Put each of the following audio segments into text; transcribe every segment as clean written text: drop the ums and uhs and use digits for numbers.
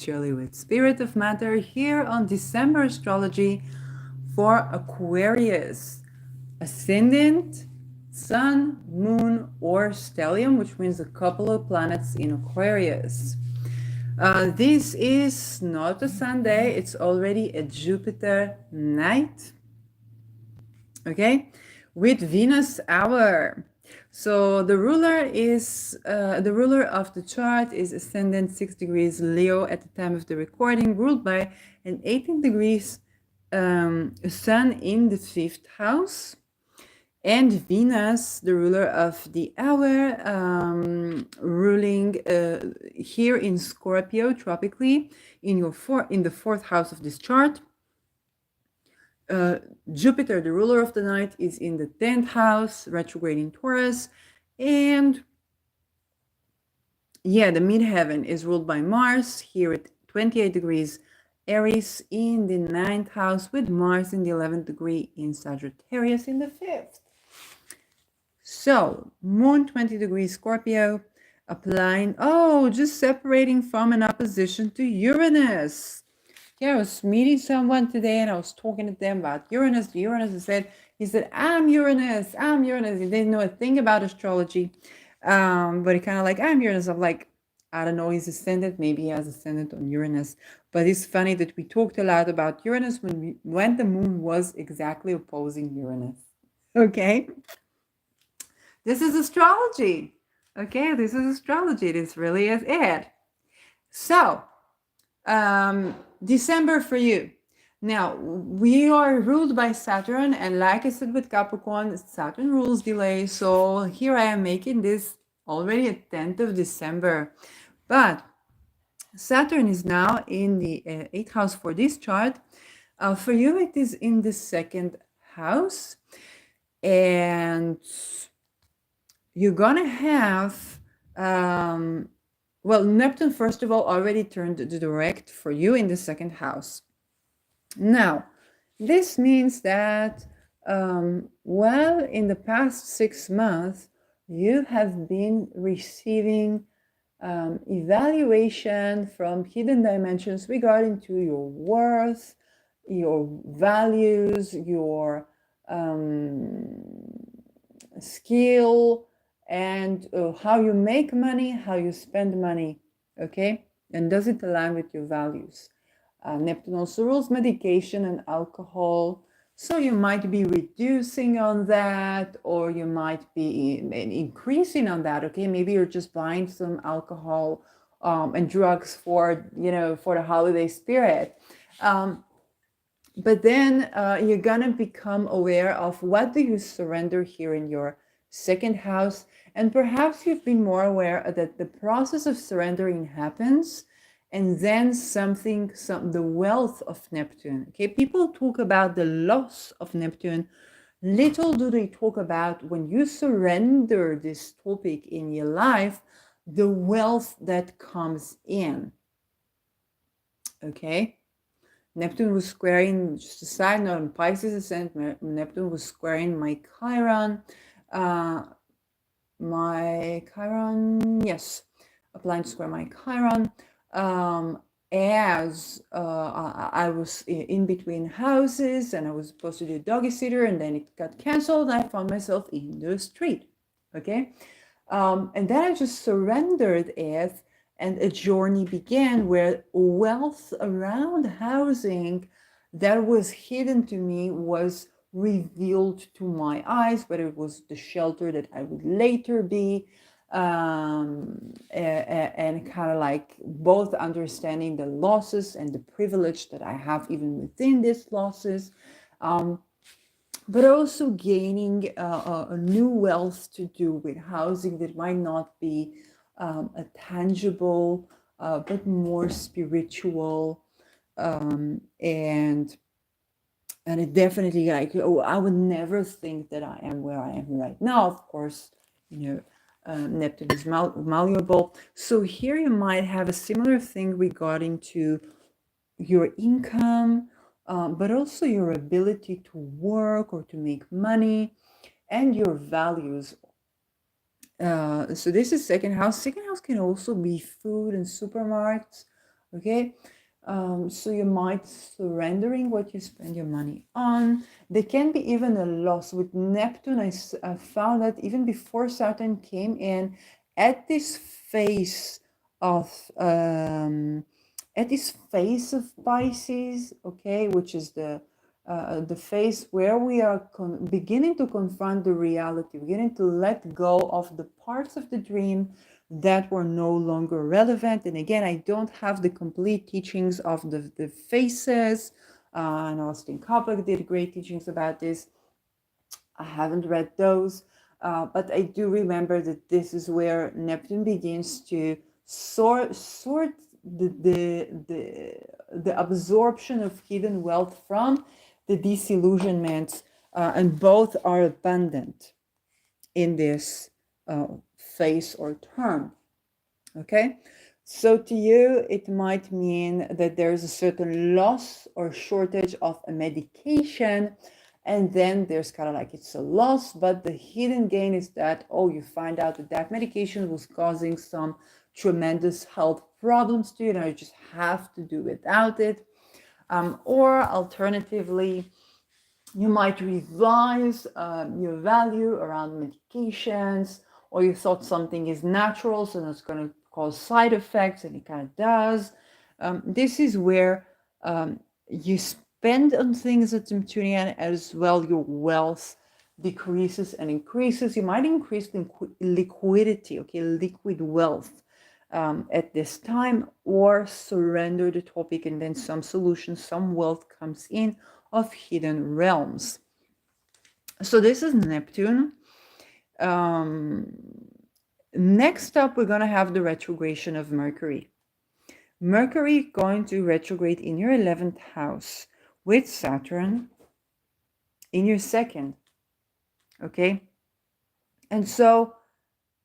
Shirley with Spirit of Matter here on December astrology for Aquarius. Ascendant, Sun, Moon, or Stellium, which means a couple of planets in Aquarius. This is not a Sunday, it's already a Jupiter night. Okay, with Venus hour. So the ruler of the chart is ascendant 6 degrees Leo at the time of the recording, ruled by an 18 degrees Sun in the 5th house, and Venus, the ruler of the hour, ruling here in Scorpio tropically in the 4th house of this chart. Jupiter, the ruler of the night, is in the 10th house, retrograding Taurus. And yeah, the midheaven is ruled by Mars here at 28 degrees Aries in the 9th house, with Mars in the 11th degree in Sagittarius in the 5th. So, Moon 20 degrees Scorpio, applying, just separating from an opposition to Uranus. Yeah, I was meeting someone today and I was talking to them about Uranus. He said, I'm Uranus. He didn't know a thing about astrology. But he kind of like, I'm Uranus. I'm like, I don't know, he's ascendant. Maybe he has ascendant on Uranus. But it's funny that we talked a lot about Uranus when the moon was exactly opposing Uranus. Okay? This is astrology. Okay, this is astrology. This really is it. So, December for you. Now, we are ruled by Saturn, and like I said with Capricorn, Saturn rules delay. So here I am making this already at 10th of December. But Saturn is now in the 8th house for this chart. For you, it is in the 2nd house. And you're going to have... Neptune, first of all, already turned direct for you in the 2nd house. Now, this means that, in the past 6 months, you have been receiving evaluation from hidden dimensions regarding to your worth, your values, your skill, and how you make money, how you spend money, okay? And does it align with your values? Neptune also rules medication and alcohol, so you might be reducing on that, or you might be increasing on that, okay? Maybe you're just buying some alcohol and drugs for the holiday spirit. But then you're gonna become aware of what do you surrender here in your 2nd house. And perhaps you've been more aware that the process of surrendering happens, and then the wealth of Neptune. Okay, people talk about the loss of Neptune. Little do they talk about when you surrender this topic in your life, the wealth that comes in. Okay. Neptune was squaring, just a side note, in Pisces ascendant, Neptune was squaring my Chiron. Applying to square my Chiron. As I was in between houses and I was supposed to do doggy sitter, and then it got canceled. I found myself in the street. Okay. And then I just surrendered it, and a journey began where wealth around housing that was hidden to me was revealed to my eyes, whether it was the shelter that I would later be, and kind of like both understanding the losses and the privilege that I have even within these losses, but also gaining a new wealth to do with housing that might not be a tangible, but more spiritual, and it definitely, like, I would never think that I am where I am right now. Of course, Neptune is malleable. So here you might have a similar thing regarding to your income, but also your ability to work or to make money, and your values. So this is 2nd house. 2nd house can also be food and supermarkets. Okay. So you might surrendering what you spend your money on. There can be even a loss with Neptune. I found that even before Saturn came in, at this phase of of Pisces, okay, which is the phase where we are beginning to confront the reality, beginning to let go of the parts of the dream that were no longer relevant. And again, I don't have the complete teachings of the phases. And Austin Coppock did great teachings about this. I haven't read those, but I do remember that this is where Neptune begins to sort the absorption of hidden wealth from the disillusionments, and both are abundant in this phase or term. Okay, so to you, it might mean that there's a certain loss or shortage of a medication, and then there's kind of like it's a loss, but the hidden gain is that, oh, you find out that that medication was causing some tremendous health problems to you, and you just have to do without it. Or alternatively, you might revise your value around medications, or you thought something is natural, so it's going to cause side effects, and it kind of does. This is where you spend on things at Neptunian, as well your wealth decreases and increases. You might increase liquidity, okay, liquid wealth at this time, or surrender the topic, and then some solution, some wealth comes in of hidden realms. So this is Neptune. Next up, we're going to have the retrogression of Mercury. Mercury going to retrograde in your 11th house with Saturn in your second. Okay? And so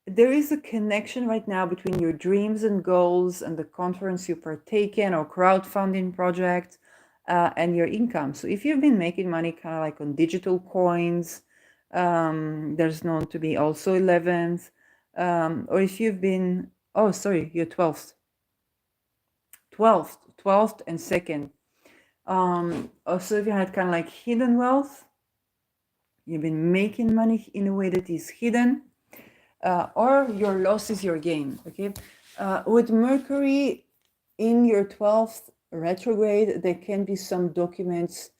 there is a connection right now between your dreams and goals and the conference you partake in or crowdfunding project and your income. So if you've been making money kind of like on digital coins, there's known to be also 11th. Or if you've been, oh, sorry, you're 12th. 12th and second. Also, if you had kind of like hidden wealth, you've been making money in a way that is hidden, or your loss is your gain, okay? With Mercury in your 12th retrograde, there can be some documents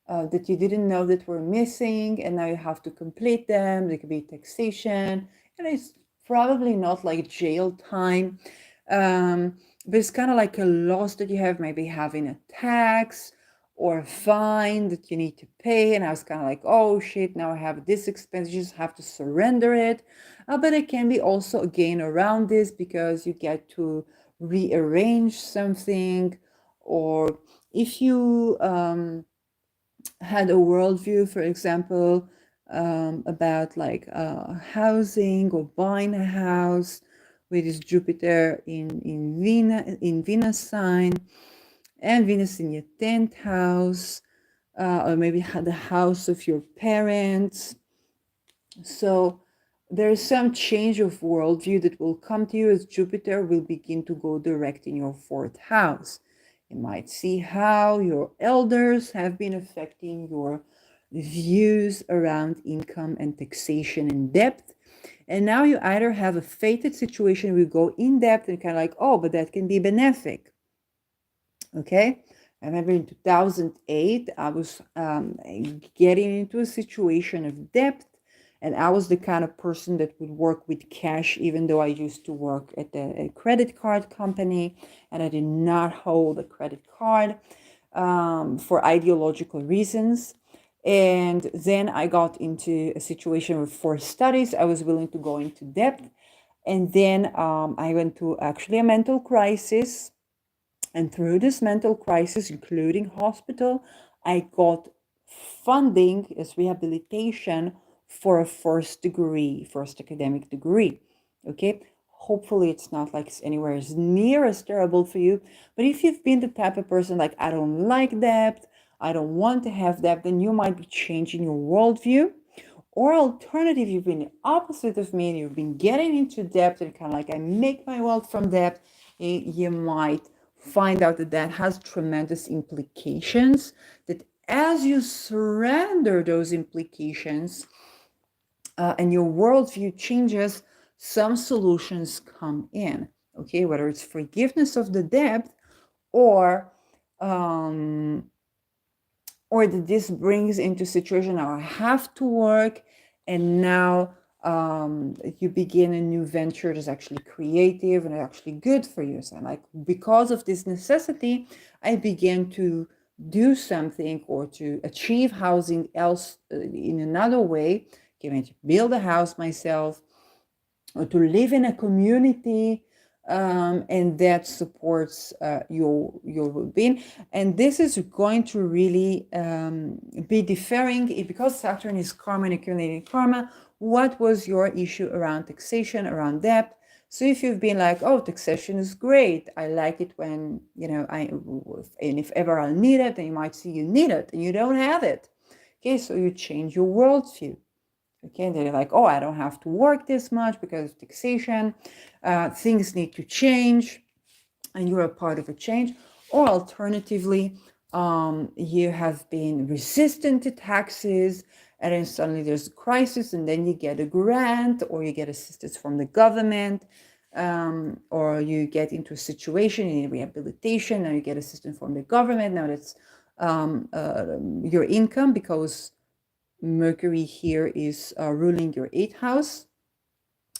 that you didn't know that were missing, and now you have to complete them. There could be taxation, and it's probably not like jail time, but it's kind of like a loss that you have, maybe having a tax or a fine that you need to pay. And I was kind of like, oh shit, now I have this expense, you just have to surrender it. But it can be also a gain around this, because you get to rearrange something, or if you had a worldview, for example, about like housing or buying a house with this Jupiter in Venus sign, and Venus in your 10th house, or maybe the house of your parents. So there is some change of worldview that will come to you as Jupiter will begin to go direct in your 4th house. You might see how your elders have been affecting your views around income and taxation and debt. And now you either have a fated situation where you go in depth and kind of like, oh, but that can be benefic. Okay. I remember in 2008, I was getting into a situation of debt, and I was the kind of person that would work with cash, even though I used to work at a credit card company, and I did not hold a credit card for ideological reasons. And then I got into a situation where for studies, I was willing to go into debt. And then I went to actually a mental crisis. And through this mental crisis, including hospital, I got funding as rehabilitation for a first academic degree. Okay. Hopefully it's not like it's anywhere as near as terrible for you. But if you've been the type of person like, I don't like debt, I don't want to have debt, then you might be changing your worldview. Or alternative, you've been the opposite of me and you've been getting into debt and kind of like, I make my wealth from debt. You might find out that that has tremendous implications, that as you surrender those implications and your worldview changes, some solutions come in, okay? Whether it's forgiveness of the debt or um, that this brings into situation now I have to work, and now you begin a new venture that's actually creative and actually good for you. So like, because of this necessity, I began to do something or to achieve housing else in another way. Okay, to build a house myself, or to live in a community, and that supports your well-being. And this is going to really be differing because Saturn is karma and accumulating karma. What was your issue around taxation, around debt? So if you've been like, oh, taxation is great, I like it when, and if ever I'll need it, then you might see you need it and you don't have it. Okay, so you change your worldview. Okay, they're like, oh, I don't have to work this much because of taxation. Things need to change, and you're a part of a change. Or alternatively, you have been resistant to taxes, and then suddenly there's a crisis, and then you get a grant, or you get assistance from the government, or you get into a situation in rehabilitation, and you get assistance from the government. Now that's your income, because Mercury here is ruling your 8th house.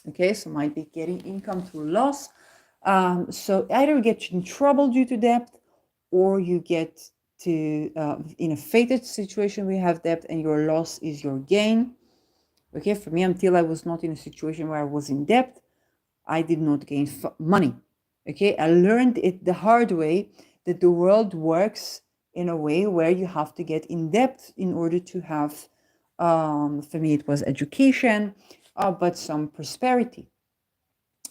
Okay, so might be getting income through loss. So either you get in trouble due to debt, or you get to in a fated situation where you have debt and your loss is your gain. Okay, for me, until I was not in a situation where I was in debt, I did not gain money. Okay, I learned it the hard way, that the world works in a way where you have to get in debt in order to have, for me, it was education, but some prosperity.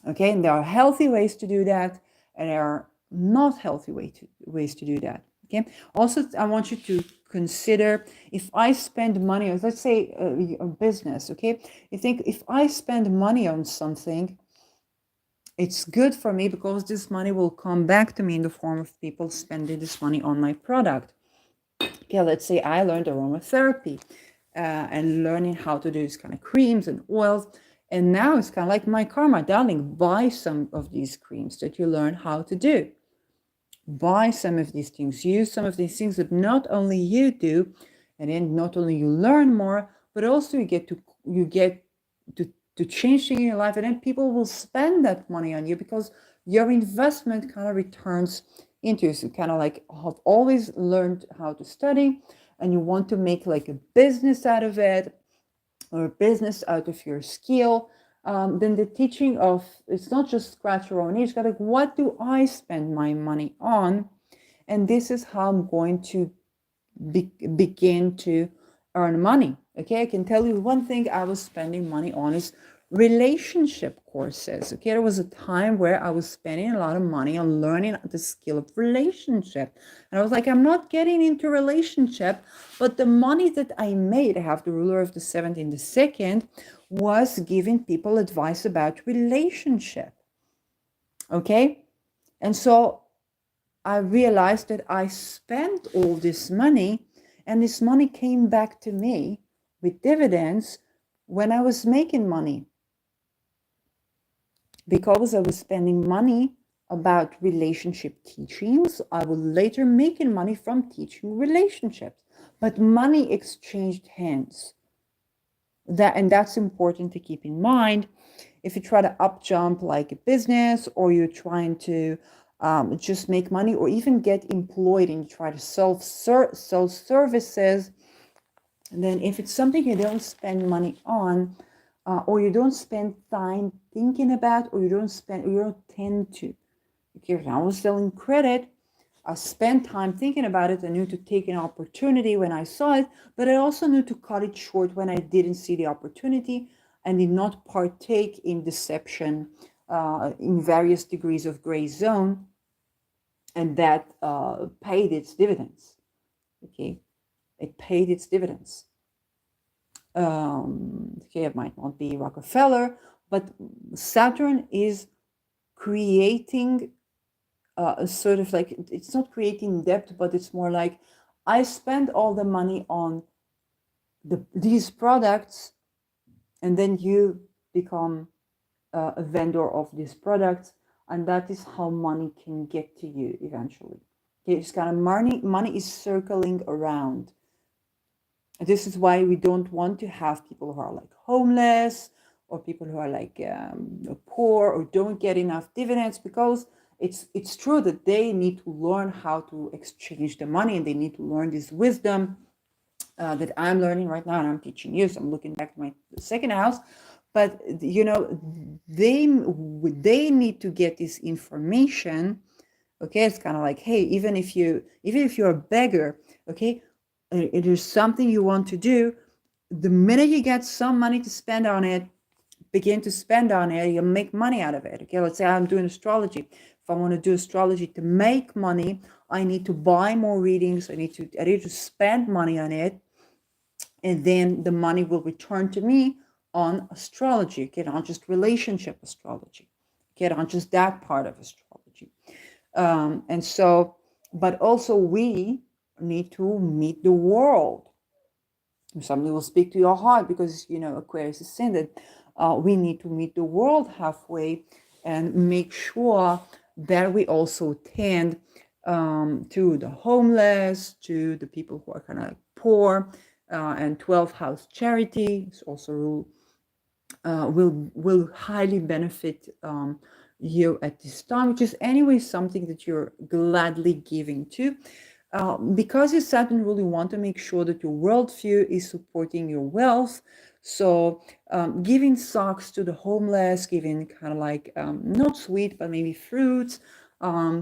Okay, and there are healthy ways to do that, and there are not healthy ways to do that. Okay, also, I want you to consider, if I spend money, let's say a business, okay, you think if I spend money on something, it's good for me because this money will come back to me in the form of people spending this money on my product. Okay, let's say I learned aromatherapy and learning how to do this kind of creams and oils. And now it's kind of like my karma, darling, buy some of these creams that you learn how to do. Buy some of these things, use some of these things that not only you do, and then not only you learn more, but also you get to change things in your life, and then people will spend that money on you because your investment kind of returns into you. So kind of like have always learned how to study, and you want to make like a business out of it, or a business out of your skill, then the teaching of, it's not just scratch your own itch, like, what do I spend my money on? And this is how I'm going to begin to earn money. Okay, I can tell you one thing I was spending money on is relationship courses. Okay, there was a time where I was spending a lot of money on learning the skill of relationship, and I was like, I'm not getting into relationship, but the money that I made, I have the ruler of the 7th in the 2nd, was giving people advice about relationship. Okay, and so I realized that I spent all this money, and this money came back to me with dividends when I was making money, because I was spending money about relationship teachings. I was later making money from teaching relationships, but money exchanged hands. That's important to keep in mind. If you try to up jump like a business, or you're trying to just make money, or even get employed and you try to sell services, then if it's something you don't spend money on, or you don't spend time thinking about, or you don't tend to. If I was selling credit, I spent time thinking about it. I knew to take an opportunity when I saw it, but I also knew to cut it short when I didn't see the opportunity, and did not partake in deception in various degrees of gray zone, and that paid its dividends. Okay, it paid its dividends. Okay, it might not be Rockefeller, but Saturn is creating sort of like, it's not creating debt, but it's more like I spend all the money on these products, and then you become a vendor of these products, and that is how money can get to you eventually. Okay, it's kind of money is circling around. This is why we don't want to have people who are like homeless, or people who are like poor, or don't get enough dividends, because it's true that they need to learn how to exchange the money, and they need to learn this wisdom that I'm learning right now, and I'm teaching you. So I'm looking back to my second house, but they need to get this information. Okay, it's kind of like, hey, even if you're a beggar, okay, it is something you want to do. The minute you get some money to spend on it, begin to spend on it, you'll make money out of it. Okay, let's say I'm doing astrology. If I want to do astrology to make money, I need to buy more readings. I need to spend money on it, and then the money will return to me on astrology. Okay, not just relationship astrology. Okay, not just that part of astrology. And so, but also we need to meet the world. Somebody will speak to your heart, because Aquarius ascended. We need to meet the world halfway and make sure that we also tend to the homeless, to the people who are kind of poor, and 12th house charity is also will highly benefit you at this time, which is anyway something that you're gladly giving to. Because you Saturn really want to make sure that your worldview is supporting your wealth. So giving socks to the homeless, giving kind of like not sweet, but maybe fruits,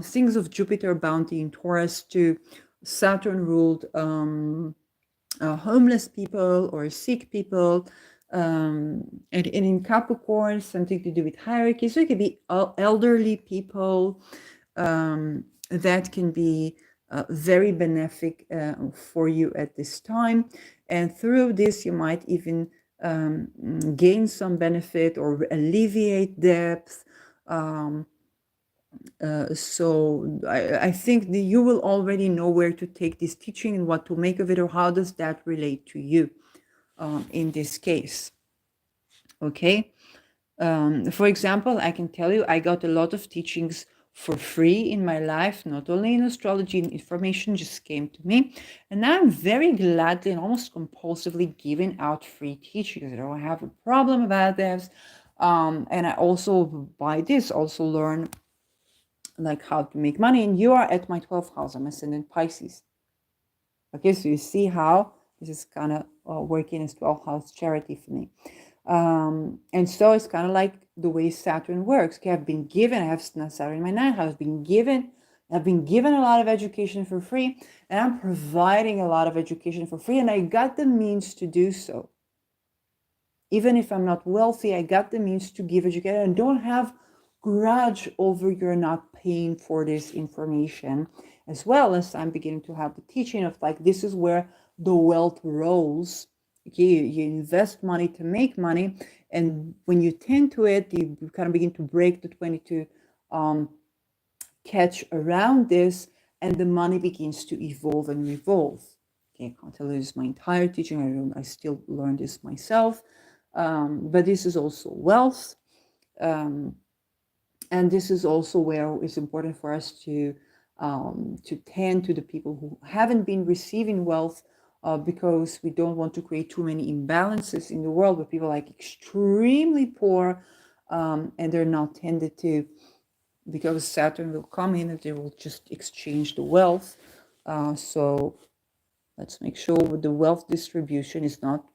things of Jupiter bounty in Taurus to Saturn ruled homeless people or sick people. And in Capricorn, something to do with hierarchy. So it could be elderly people. That can be very benefic for you at this time. And through this, you might even gain some benefit or alleviate depth. So I think that you will already know where to take this teaching and what to make of it, or how does that relate to you in this case. Okay. For example, I can tell you, I got a lot of teachings for free in my life, not only in astrology, and information just came to me. And I'm very gladly and almost compulsively giving out free teachings. I don't have a problem about this. And I also, by this, also learn like how to make money. And you are at my 12th house. I'm ascendant Pisces. Okay, so you see how this is kind of working as 12th house charity for me. And so it's kind of like the way Saturn works. Okay, I've been given, I have Saturn in my ninth house, I've been given a lot of education for free, and I'm providing a lot of education for free, and I got the means to do so. Even if I'm not wealthy, I got the means to give education, and don't have grudge over you're not paying for this information, as well as I'm beginning to have the teaching of like, this is where the wealth rolls. Okay, you invest money to make money, and when you tend to it, you kind of begin to break the 22 catch around this, and the money begins to evolve and revolve. Okay, I can't tell you this is my entire teaching. I still learn this myself, but this is also wealth, and this is also where it's important for us to tend to the people who haven't been receiving wealth, because we don't want to create too many imbalances in the world where people are like extremely poor, and they're not tended to, because Saturn will come in and they will just exchange the wealth. So let's make sure the wealth distribution is not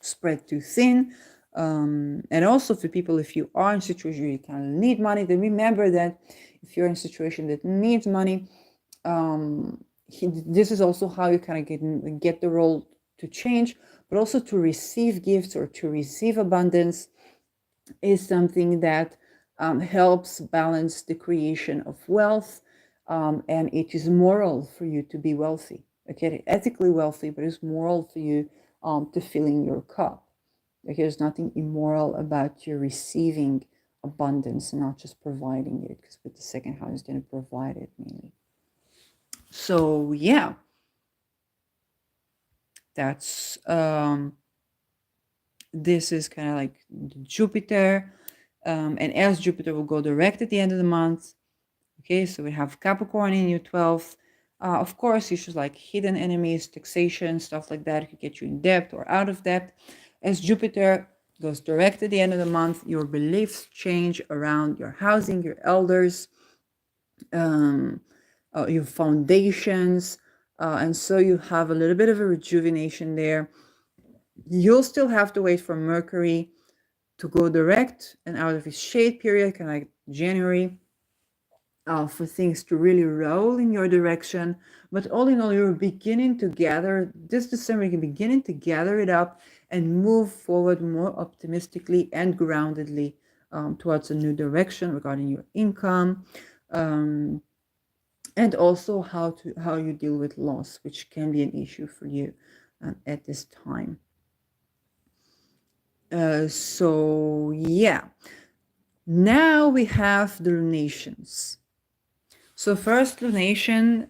spread too thin. And also for people, if you are in a situation where you kind of need money, then remember that if you're in a situation that needs money, this is also how you kind of get the role to change, but also to receive gifts or to receive abundance is something that helps balance the creation of wealth, and it is moral for you to be wealthy. Okay, ethically wealthy, but it's moral for you to fill in your cup. Like, there's nothing immoral about your receiving abundance and not just providing it, because with the second house it's going to provide it mainly. So yeah, that's this is kind of like Jupiter, and as Jupiter will go direct at the end of the month. Okay, so we have Capricorn in your 12th. Of course, issues like hidden enemies, taxation, stuff like that could get you in debt or out of debt. As Jupiter goes direct at the end of the month, your beliefs change around your housing, your elders, your foundations, and so you have a little bit of a rejuvenation there. You'll still have to wait for Mercury to go direct and out of his shade period, kind of like January, for things to really roll in your direction. But all in all, you're beginning to gather, this December, you're beginning to gather it up and move forward more optimistically and groundedly towards a new direction regarding your income. And also how you deal with loss, which can be an issue for you at this time. So yeah, now we have the lunations. So first lunation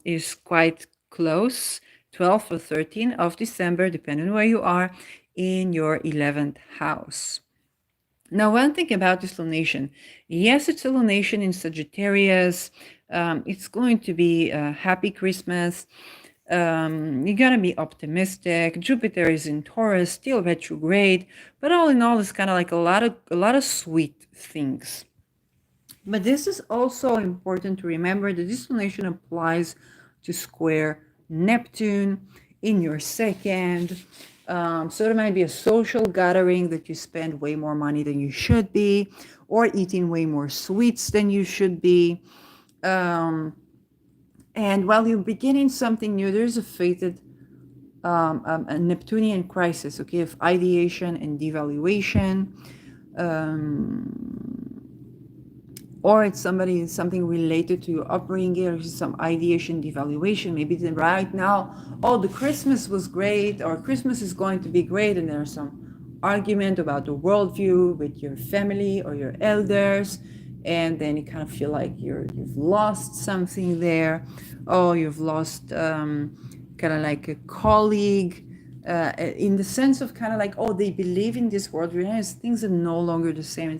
is quite close, 12th or 13th of December, depending on where you are, in your 11th house. Now, one thing about this lunation, yes, it's a lunation in Sagittarius. It's going to be a happy Christmas. You're gonna be optimistic. Jupiter is in Taurus, still retrograde, but all in all, it's kind of like a lot of sweet things. But this is also important to remember that this lunation applies to square Neptune in your second. So there might be a social gathering that you spend way more money than you should be, or eating way more sweets than you should be. And while you're beginning something new, there's a fated a Neptunian crisis, okay, of ideation and devaluation. Or it's something related to your upbringing, or some ideation, devaluation. Maybe right now, oh, the Christmas was great, or Christmas is going to be great, and there's some argument about the worldview with your family or your elders, and then you kind of feel like you've lost something there. Oh, you've lost kind of like a colleague, in the sense of kind of like, oh, they believe in this world. Realize things are no longer the same.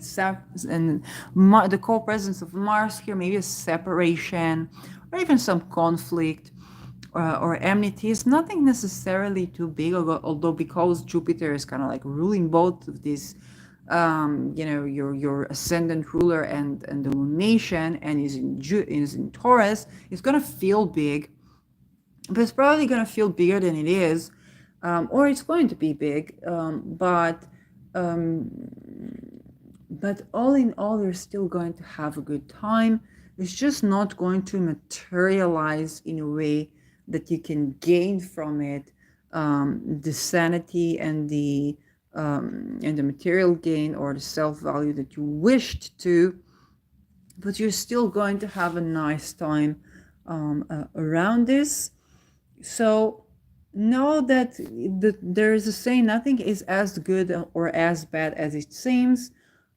And the co-presence of Mars here, maybe a separation or even some conflict or enmity is nothing necessarily too big, although because Jupiter is kind of like ruling both of these, your ascendant ruler and the lunation, and is in Taurus, it's going to feel big, but it's probably going to feel bigger than it is. Or it's going to be big, but all in all, you're still going to have a good time. It's just not going to materialize in a way that you can gain from it the sanity and the material gain or the self-value that you wished to, but you're still going to have a nice time around this. So know that there is a saying, nothing is as good or as bad as it seems.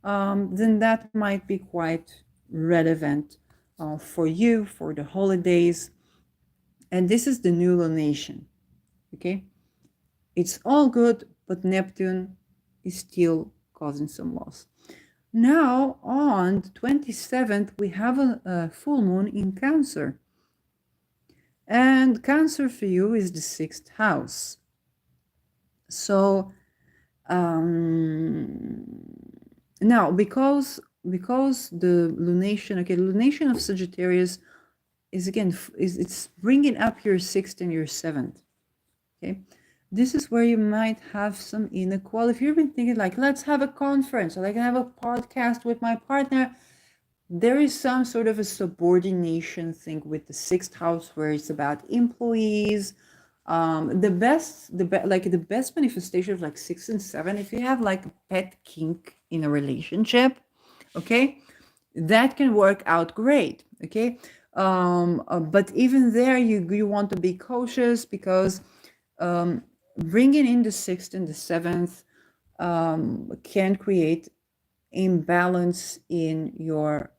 Then that might be quite relevant for you for the holidays. And this is the new lunation. Okay, it's all good, but Neptune is still causing some loss. Now on the 27th, we have a full moon in Cancer. And Cancer for you is the 6th house. So now because the lunation, okay, the lunation of Sagittarius is again it's bringing up your 6th and your 7th. Okay, this is where you might have some inequality. If you've been thinking like, let's have a conference or like have a podcast with my partner, there is some sort of a subordination thing with the 6th house where it's about employees. The best manifestation of like 6 and 7, if you have like a pet kink in a relationship, okay, that can work out great. Okay, but even there, you want to be cautious because bringing in the 6th and the 7th can create imbalance in your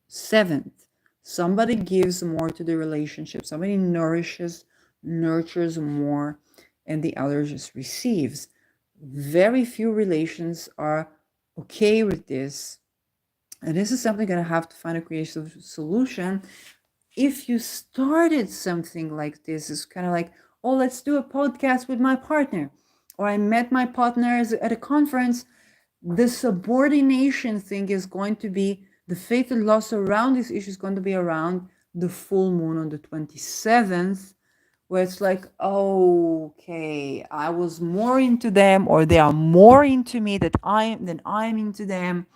seventh. Somebody gives more to the relationship, somebody nurtures more, and the other just receives. Very few relations are okay with this. And this is something going to have to find a creative solution. If you started something like this, it's kind of like, oh, let's do a podcast with my partner. Or I met my partner at a conference. The subordination thing is going to be the fatal loss around this issue is going to be around the full moon on the 27th, where it's like, okay, I was more into them, or they are more into me than I'm into them.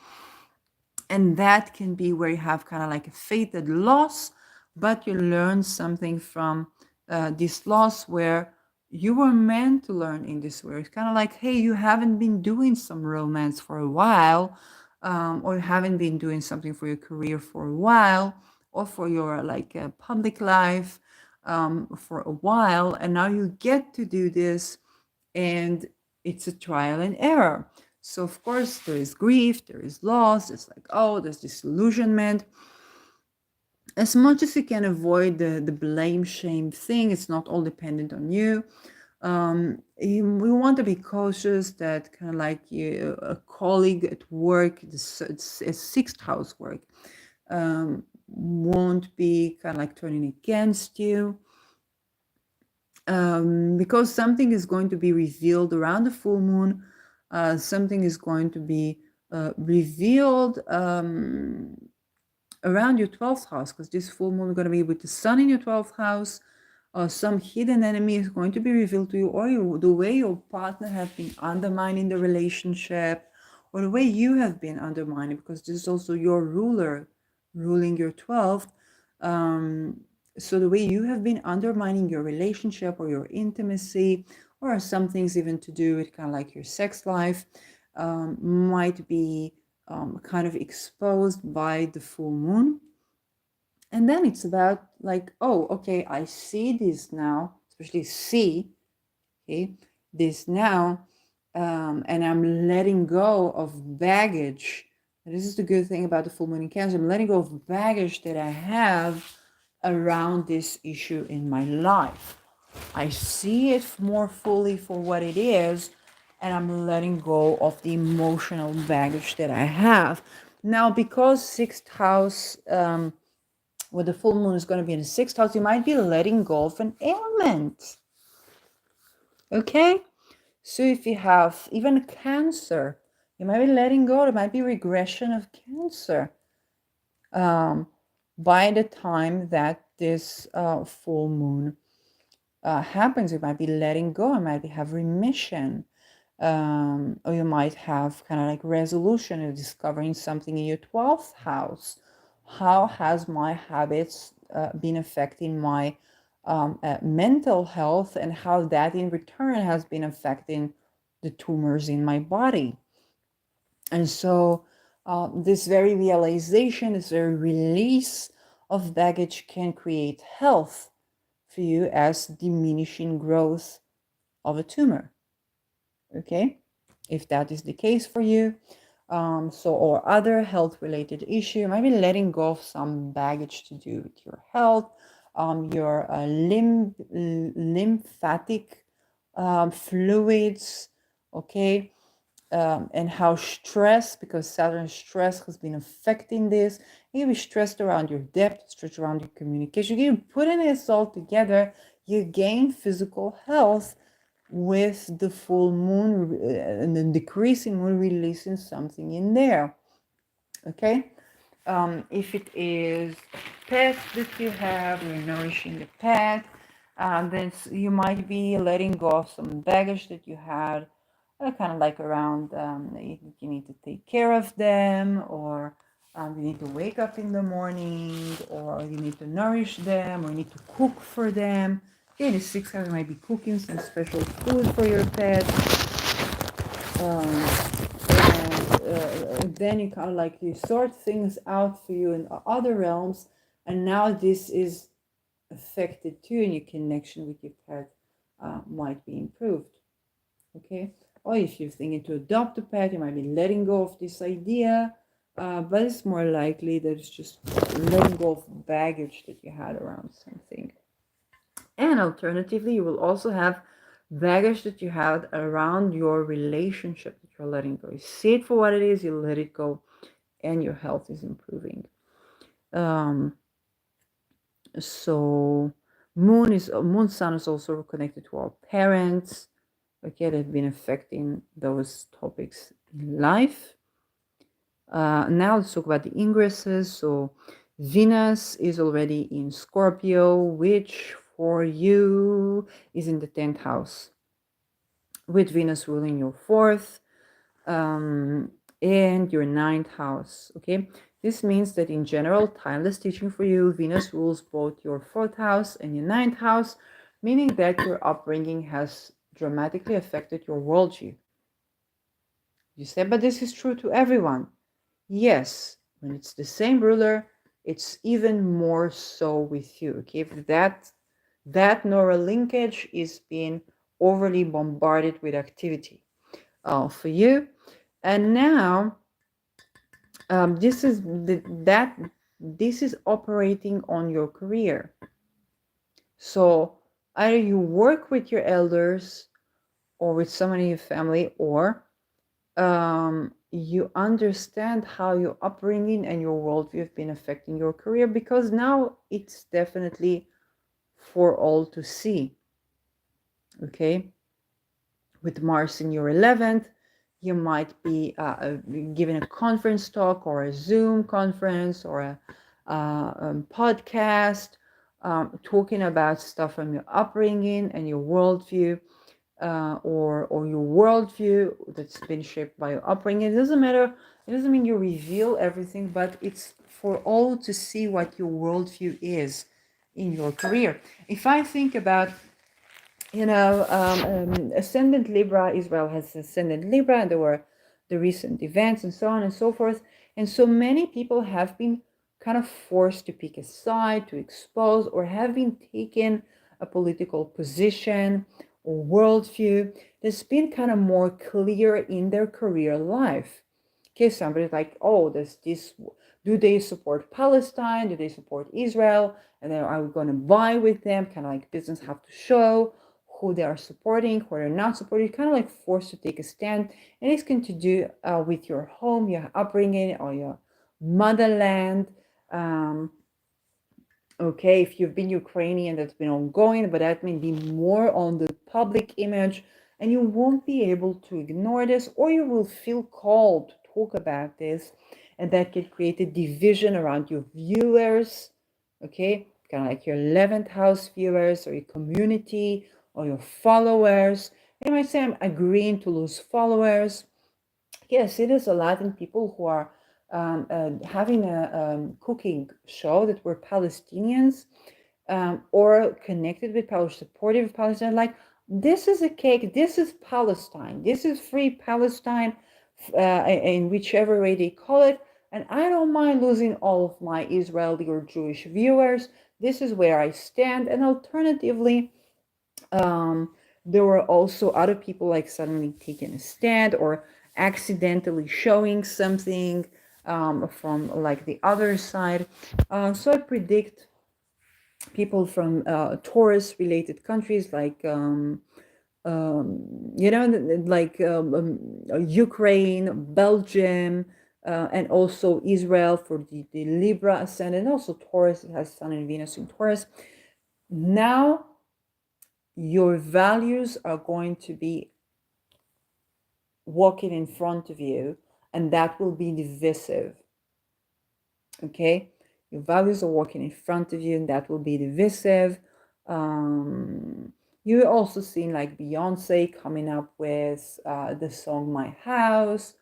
And that can be where you have kind of like a fated loss, but you learn something from this loss where you were meant to learn in this way. It's kind of like, hey, you haven't been doing some romance for a while, or you haven't been doing something for your career for a while, or for your like public life for a while, and now you get to do this, and it's a trial and error. So of course there is grief, there is loss. It's like, oh, there's disillusionment. As much as you can avoid the blame shame thing, it's not all dependent on you. We want to be cautious that kind of like a colleague at work, it's a sixth house work, won't be kind of like turning against you. Because something is going to be revealed around the full moon, something is going to be revealed around your 12th house, because this full moon is going to be with the sun in your 12th house. Some hidden enemy is going to be revealed to you, or the way your partner has been undermining the relationship, or the way you have been undermining, because this is also your ruler ruling your 12th. So the way you have been undermining your relationship or your intimacy, or some things even to do with kind of like your sex life, might be kind of exposed by the full moon. And then it's about like, oh, okay, I see this now, especially see, okay, this now, and I'm letting go of baggage. And this is the good thing about the full moon in Cancer. I'm letting go of baggage that I have around this issue in my life. I see it more fully for what it is, and I'm letting go of the emotional baggage that I have. Now, because sixth house, where the full moon is going to be in the sixth house, you might be letting go of an ailment. Okay? So if you have even cancer, you might be letting go. There might be regression of cancer by the time that this full moon happens. You might be letting go. You might have remission. Or you might have kind of like resolution of discovering something in your 12th house. How has my habits been affecting my mental health, and how that in return has been affecting the tumors in my body? And so this very realization, this very release of baggage can create health for you as diminishing growth of a tumor. Okay, if that is the case for you. Or other health related issue, maybe letting go of some baggage to do with your health, your lymphatic fluids, okay, and how stress, because Saturn stress has been affecting this. You be stressed around your depth, stressed around your communication. You putting this all together, you gain physical health with the full moon and the decreasing moon releasing something in there. Okay, if it is pets that you have, you're nourishing the pet, then you might be letting go of some baggage that you had, kind of like around you need to take care of them, or you need to wake up in the morning, or you need to nourish them, or you need to cook for them. Okay, the sixth house might be cooking some special food for your pet. And then you kind of like you sort things out for you in other realms, and now this is affected too, and your connection with your pet might be improved. okay? Or if you're thinking to adopt a pet, you might be letting go of this idea, but it's more likely that it's just letting go of baggage that you had around something. And alternatively, you will also have baggage that you had around your relationship that you're letting go. You see it for what it is, you let it go, and your health is improving. So moon sun is also connected to our parents. Okay, they've been affecting those topics in life. Now let's talk about the ingresses. So Venus is already in Scorpio, which for you is in the 10th house, with Venus ruling your 4th and your 9th house. Okay, this means that in general, timeless teaching for you, Venus rules both your 4th house and your 9th house, meaning that your upbringing has dramatically affected your worldview. You said, but this is true to everyone. Yes, when it's the same ruler, it's even more so with you. Okay, if that neural linkage is being overly bombarded with activity for you, and now this is operating on your career. So either you work with your elders or with someone in your family, or you understand how your upbringing and your worldview have been affecting your career, because now it's definitely for all to see. Okay, with Mars in your 11th, you might be giving a conference talk or a Zoom conference or a podcast, talking about stuff from your upbringing and your worldview. Or your worldview that's been shaped by your upbringing. It doesn't matter. It doesn't mean you reveal everything, but it's for all to see what your worldview is in your career. If I think about, ascendant Libra, Israel has ascendant Libra, and there were the recent events and so on and so forth. And so many people have been kind of forced to pick a side, to expose, or have been taken a political position or worldview that's been kind of more clear in their career life. Okay, somebody's like, oh, do they support Palestine? Do they support Israel? And then are we going to buy with them? Kind of like business have to show who they are supporting, who they're not supporting, kind of like forced to take a stand. And it's going to do with your home, your upbringing, or your motherland. Okay, if you've been Ukrainian, that's been ongoing, but that may be more on the public image, and you won't be able to ignore this, or you will feel called to talk about this, and that could create a division around your viewers. Okay, kind of like your 11th house viewers, or your community, or your followers. You might say, I'm agreeing to lose followers. Yes, it is a lot in people who are having a cooking show that were Palestinians, or connected with Palestine, supportive of Palestine. Like, this is a cake, this is Palestine, this is free Palestine, in whichever way they call it. And I don't mind losing all of my Israeli or Jewish viewers. This is where I stand. And alternatively, there were also other people like suddenly taking a stand or accidentally showing something from like the other side. So I predict people from Taurus related countries like Ukraine, Belgium, and also Israel for the Libra ascendant. Also Taurus, it has Sun and Venus in Taurus. Now your values are going to be walking in front of you, and that will be divisive. Okay, your values are walking in front of you, and that will be divisive. You're also seeing like Beyonce coming up with the song My House,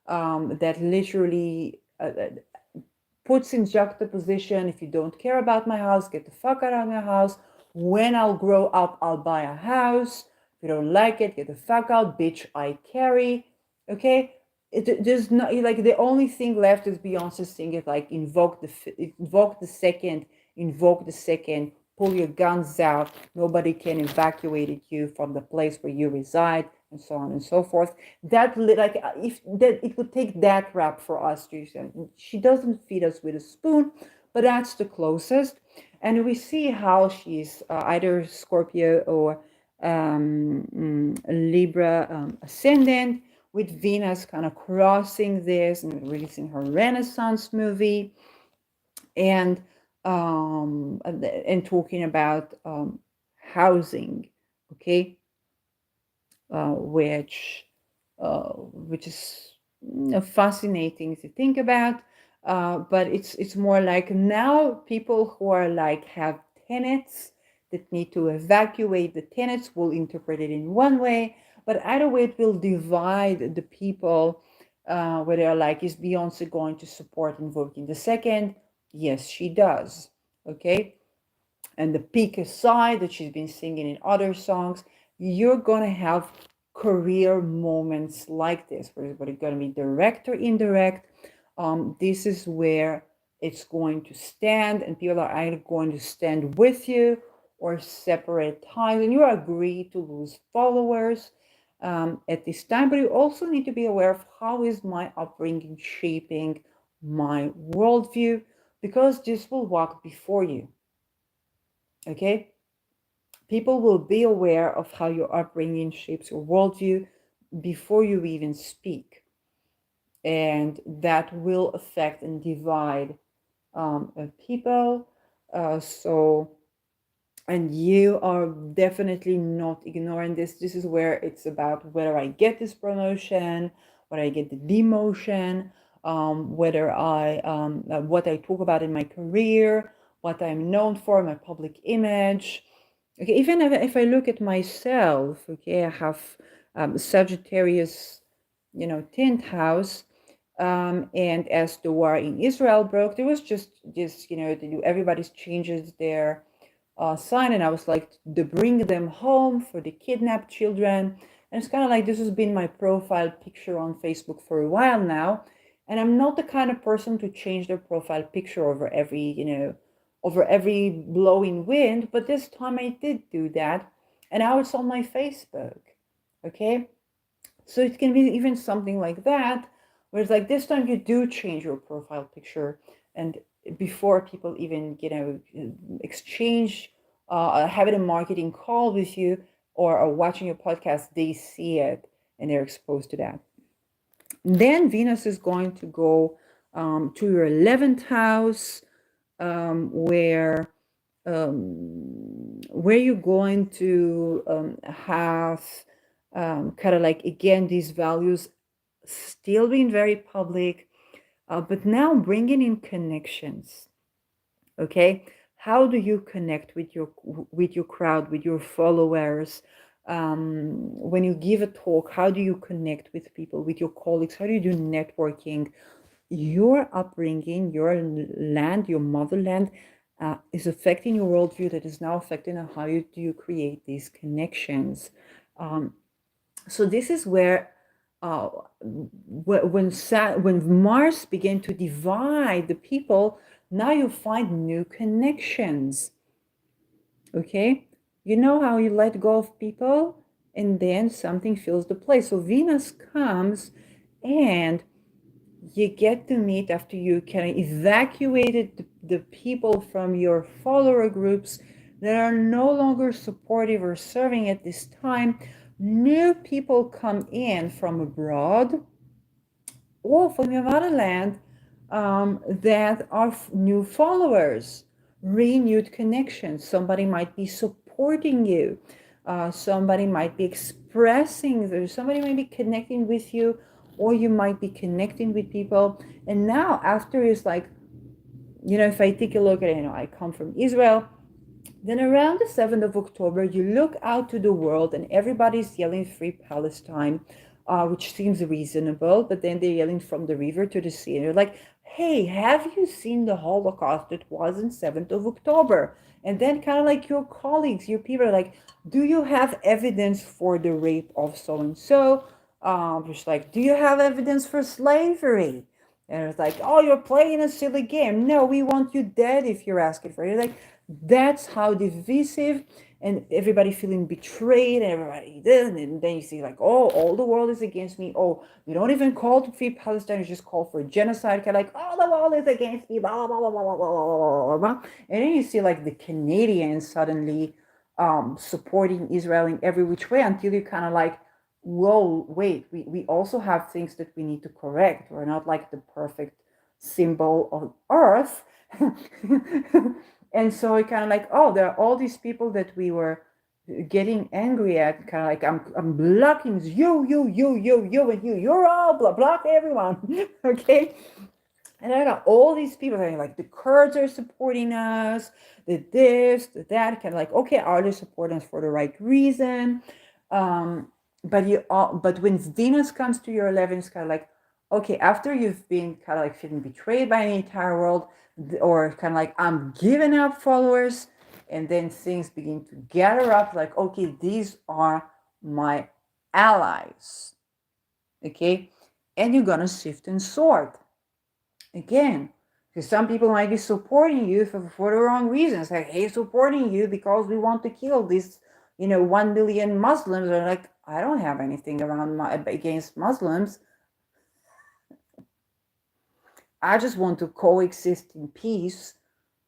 that literally puts in juxtaposition, if you don't care about my house, get the fuck out of my house. When I'll grow up, I'll buy a house. If you don't like it, get the fuck out, bitch, I carry. Okay? There's not, like, the only thing left is Beyonce singing like invoke the second, pull your guns out. Nobody can evacuate you from the place where you reside, and so on and so forth. That like if that it would take that rap for us to use. She doesn't feed us with a spoon, but that's the closest. And we see how she's either Scorpio or Libra ascendant, with Venus kind of crossing this and releasing her Renaissance movie, and talking about housing, okay, which is fascinating to think about. But it's more like now people who are like have tenants that need to evacuate the tenants will interpret it in one way, but either way it will divide the people, where they're like, is Beyonce going to support Invoking the Second? Yes, she does. Okay. And the peak aside that she's been singing in other songs, you're gonna have career moments like this, where it's going to be direct or indirect. This is where it's going to stand, and people are either going to stand with you or separate ties, and you agree to lose followers at this time. But you also need to be aware of how is my upbringing shaping my worldview, because this will walk before you. Okay, people will be aware of how your upbringing shapes your worldview before you even speak, and that will affect and divide people. So, and you are definitely not ignoring this. This is where it's about whether I get this promotion, whether I get the demotion, whether I what I talk about in my career, what I'm known for, my public image. Okay, even if I look at myself, okay, I have Sagittarius, 10th house, and as the war in Israel broke, there was just this, everybody's changes their sign, and I was like, to bring them home for the kidnapped children. And it's kind of like, this has been my profile picture on Facebook for a while now, and I'm not the kind of person to change their profile picture over every blowing wind, but this time I did do that, and now it's on my Facebook. Okay, so it can be even something like that, where it's like, this time you do change your profile picture, and before people even exchange having a marketing call with you, or watching your podcast, they see it and they're exposed to that. Then Venus is going to go to your 11th house, where you're going to have kind of like, again, these values still being very public, but now bringing in connections. Okay, how do you connect with your crowd, with your followers? When you give a talk, how do you connect with people, with your colleagues? How do you do networking? Your upbringing, your land, your motherland, is affecting your worldview, that is now affecting how do you create these connections. So this is where when Mars began to divide the people, now you find new connections. Okay, you know how you let go of people and then something fills the place. So Venus comes and you get to meet, after you kind of evacuated the people from your follower groups that are no longer supportive or serving at this time. New people come in from abroad or from your motherland, that are new followers, renewed connections. Somebody might be supporting you. Somebody might be expressing, somebody might be connecting with you, or you might be connecting with people. And now after, it's like, if I take a look at it, I come from Israel, then around the 7th of October, you look out to the world and everybody's yelling Free Palestine, which seems reasonable, but then they're yelling from the river to the sea. And you're like, hey, have you seen the Holocaust that was on 7th of October? And then kind of like your colleagues, your people are like, do you have evidence for the rape of so-and-so? Just like, do you have evidence for slavery? And it's like, oh, you're playing a silly game. No, we want you dead if you're asking for it. You're like, That's how divisive, and everybody feeling betrayed, and everybody this, and then you see like, oh, all the world is against me. Oh, we don't even call to free Palestine, we just call for genocide. Kind of like, oh, the world is against me, blah blah blah blah blah blah blah. And then you see like the Canadians suddenly supporting Israel in every which way, until you kind of like, whoa, wait, we also have things that we need to correct. We're not like the perfect symbol of Earth. And so it kind of like, oh, there are all these people that we were getting angry at, kind of like, I'm blocking you, and you're all block everyone. Okay. And I got all these people saying like, the Kurds are supporting us, the this, the that, kind of like, okay, are they supporting us for the right reason? But when Venus comes to your 11, it's kind of like, okay, after you've been kind of like feeling betrayed by the entire world, or kind of like, I'm giving up followers, and then things begin to gather up, like, okay, these are my allies. Okay. And you're gonna shift and sort again, because some people might be supporting you for the wrong reasons, like, hey, supporting you because we want to kill these 1 million Muslims. Or like, I don't have anything against Muslims. I just want to coexist in peace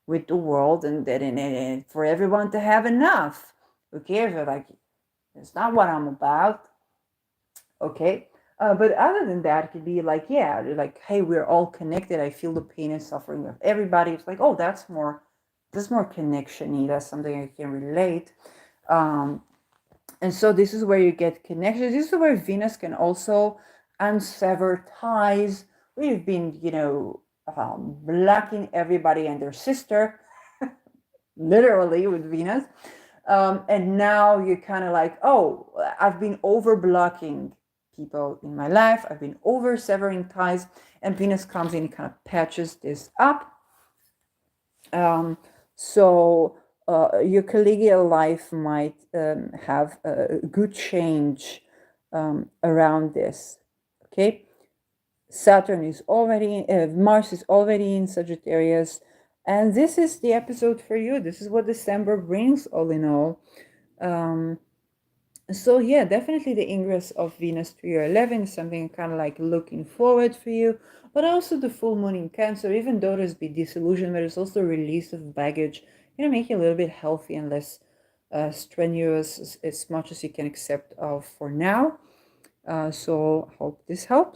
with the world, and for everyone to have enough. Okay, so like, it's not what I'm about. Okay. But other than that, it could be like, yeah, like, hey, we're all connected. I feel the pain and suffering of everybody. It's like, oh, that's more connection-y. That's something I can relate. Um, and so this is where you get connections. This is where Venus can also unsever ties. We've been, blocking everybody and their sister, literally with Venus. And now you're kind of like, oh, I've been over blocking people in my life. I've been over severing ties. And Venus comes in and kind of patches this up. So your collegial life might have a good change around this. Okay. Mars is already in Sagittarius. And this is the episode for you. This is what December brings, all in all. So yeah, definitely the ingress of Venus to your 11 is something kind of like looking forward for you. But also the full moon in Cancer, even though there's be disillusion, but there's also release of baggage, make you a little bit healthy and less strenuous, as much as you can accept of for now. So hope this helps.